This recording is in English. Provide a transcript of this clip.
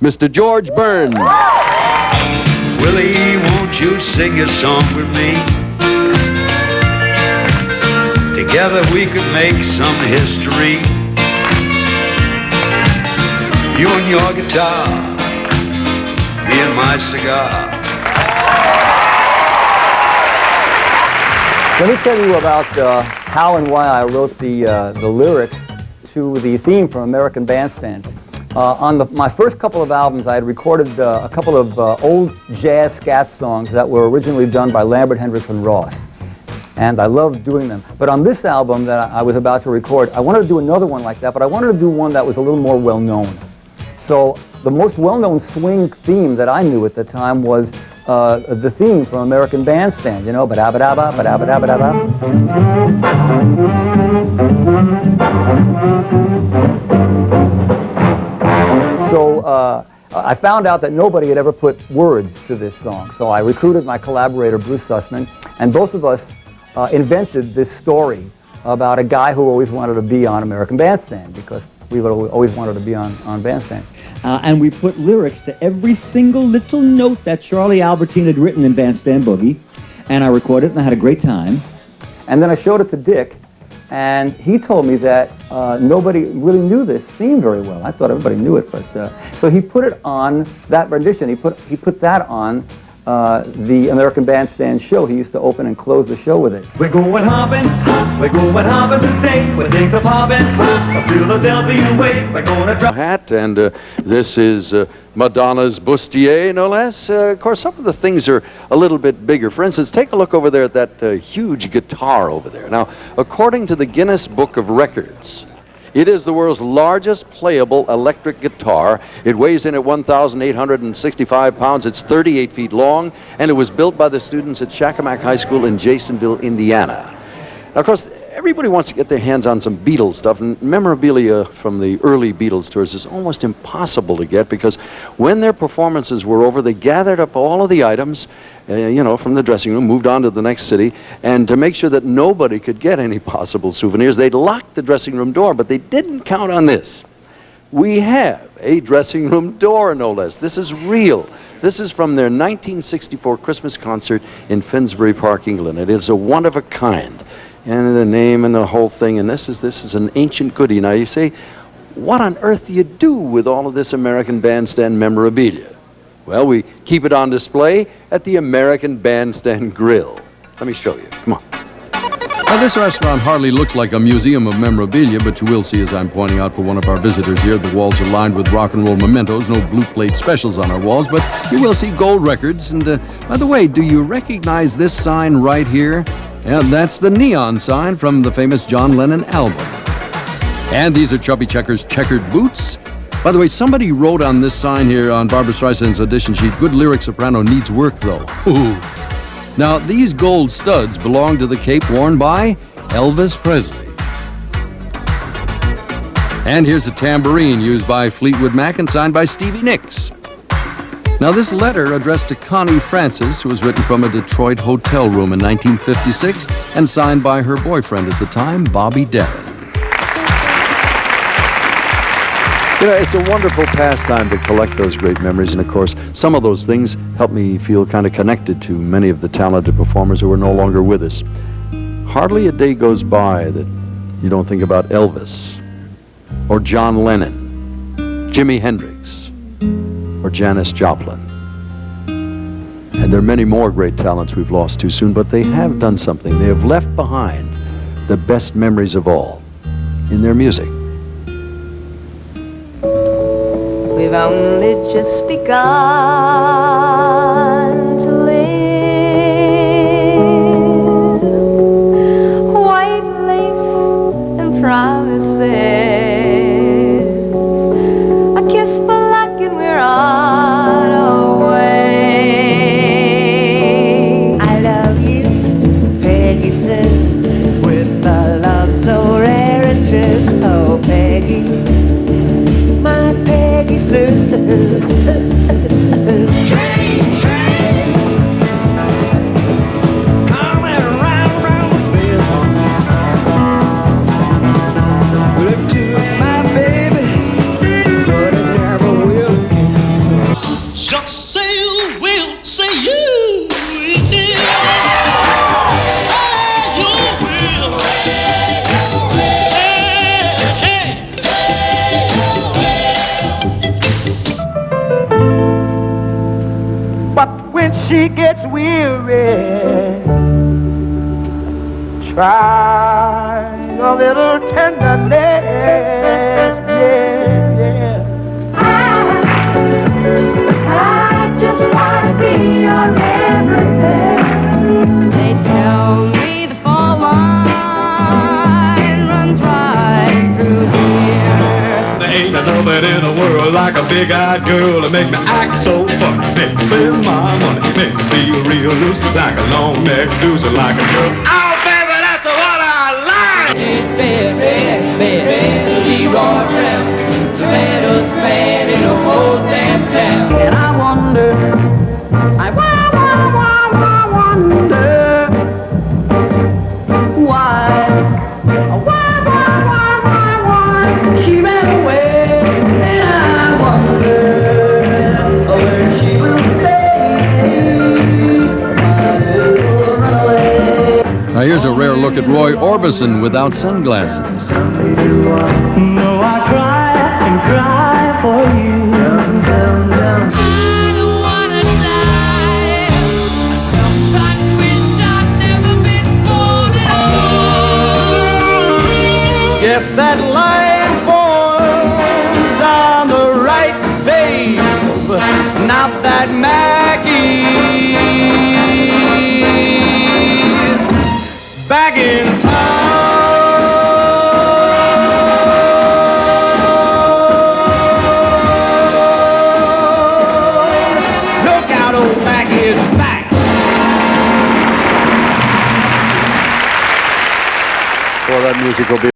Mr. George Burns. Willie, won't you sing a song with me? Together we could make some history. You and your guitar, me and my cigar. Let me tell you about how and why I wrote the lyrics to the theme from American Bandstand. On my first couple of albums, I had recorded a couple of old jazz scat songs that were originally done by Lambert, Hendricks, and Ross. And I loved doing them. But on this album that I was about to record, I wanted to do another one like that, but I wanted to do one that was a little more well-known. So the most well-known swing theme that I knew at the time was the theme from American Bandstand, you know, ba-da-ba-da-ba, ba-da-ba-da-ba-da-ba. So I found out that nobody had ever put words to this song. So I recruited my collaborator, Bruce Sussman, and both of us invented this story about a guy who always wanted to be on American Bandstand, because we would always wanted to be on Bandstand. And we put lyrics to every single little note that Charlie Albertine had written in Bandstand Boogie. And I recorded it, and I had a great time. And then I showed it to Dick, and he told me that nobody really knew this theme very well. I thought everybody knew it, but so he put it on that rendition. He put that on the American Bandstand show. He used to open and close the show with it. We're going hopping today, where things are popping, a Philadelphia way, we're gonna drop. Hat, and this is Madonna's bustier, no less. Of course, some of the things are a little bit bigger. For instance, take a look over there at that huge guitar over there. Now, according to the Guinness Book of Records, it is the world's largest playable electric guitar. It weighs in at 1,865 pounds. It's 38 feet long, and it was built by the students at Shakamak High School in Jasonville, Indiana. Now, of course, everybody wants to get their hands on some Beatles stuff, and memorabilia from the early Beatles tours is almost impossible to get, because when their performances were over, they gathered up all of the items, you know, from the dressing room, moved on to the next city, and to make sure that nobody could get any possible souvenirs, they'd locked the dressing room door, but they didn't count on this. We have a dressing room door, no less. This is real. This is from their 1964 Christmas concert in Finsbury Park, England. It is a one of a kind. And the name and the whole thing, and this is an ancient goodie. Now you say, what on earth do you do with all of this American Bandstand memorabilia? Well, we keep it on display at the American Bandstand Grill. Let me show you. Come on. Now, this restaurant hardly looks like a museum of memorabilia, but you will see, as I'm pointing out for one of our visitors here, the walls are lined with rock and roll mementos. No blue plate specials on our walls, but you will see gold records. And by the way, do you recognize this sign right here? Yeah, that's the neon sign from the famous John Lennon album. And these are Chubby Checker's checkered boots. By the way, somebody wrote on this sign here on Barbra Streisand's audition sheet, "Good lyric soprano needs work, though." Ooh. Now, these gold studs belong to the cape worn by Elvis Presley. And here's a tambourine used by Fleetwood Mac and signed by Stevie Nicks. Now, this letter addressed to Connie Francis was written from a Detroit hotel room in 1956 and signed by her boyfriend at the time, Bobby Darin. You know, it's a wonderful pastime to collect those great memories, and of course, some of those things help me feel kind of connected to many of the talented performers who are no longer with us. Hardly a day goes by that you don't think about Elvis, or John Lennon, Jimi Hendrix, or Janis Joplin. And there are many more great talents we've lost too soon, but they have done something. They have left behind the best memories of all in their music. We've only just begun to live. White lace and promises, a kiss for luck, and we're on our way. I love you, Peggy Sue, with a love so rare and true. Oh, Peggy, my Peggy Sue. Train, train, coming round the bend. Look to my baby, but it never will again. ain't nothing in the world like a big-eyed girl to make me act so funny, make me spend my money, make me feel real loose, like a long-neck goose and like a girl. Oh, baby, that's what I like! He roared round, the baddest man in the whole damn town. And I wonder, I wonder why she ran away. And I wonder where she will stay, my little runaway. Now here's a rare look at Roy Orbison without sunglasses. No, I cry and cry for you. I don't wanna die. I sometimes wish I'd never been born at all. Guess that line forms on the right, babe. Not that Maggie's back in town. Look out, old Maggie is back. Well, that music will be